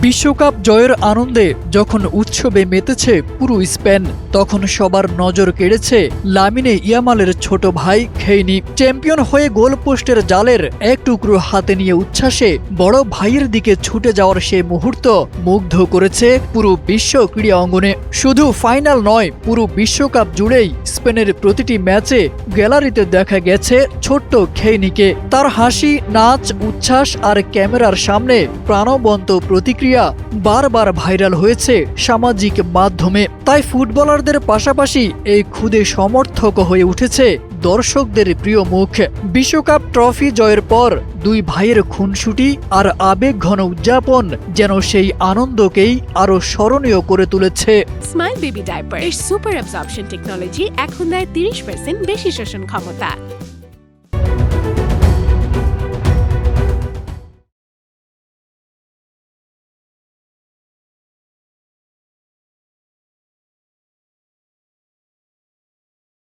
বিশ্বকাপ জয়ের আনন্দে যখন উৎসবে মেতেছে পুরো স্পেন, তখন সবার নজর কেড়েছে লামিনে ইয়ামালের ছোট ভাই খেইনি। চ্যাম্পিয়ন হয়ে গোলপোস্টের জালের এক টুকরো হাতে নিয়ে উচ্ছ্বাসে বড় ভাইয়ের দিকে ছুটে যাওয়ার সেই মুহূর্ত মুগ্ধ করেছে পুরো বিশ্ব ক্রীড়া অঙ্গনে। শুধু ফাইনাল নয়, পুরো বিশ্বকাপ জুড়েই স্পেনের প্রতিটি ম্যাচে গ্যালারিতে দেখা গেছে ছোট্ট খেইনিকে। তার হাসি, নাচ, উচ্ছ্বাস আর ক্যামেরার সামনে প্রাণবন্ত প্রতিক্রিয়া বারবার ভাইরাল হয়েছে সামাজিক মাধ্যমে। তাই ফুটবলারদের পাশাপাশি এই খুদে সমর্থক হয়ে উঠেছে দর্শকদের প্রিয় মুখ। বিশ্বকাপ ট্রফি জয়ের পর দুই ভাইয়ের খুনসুটি আর আবেগঘন উদযাপন যেন সেই আনন্দকেই আরো স্মরণীয় করে তুলেছে। স্মাইল বেবি ডাইপার এর সুপার অ্যাবজর্পশন টেকনোলজি এখন দেয় 30% বেশি শোষণ ক্ষমতা।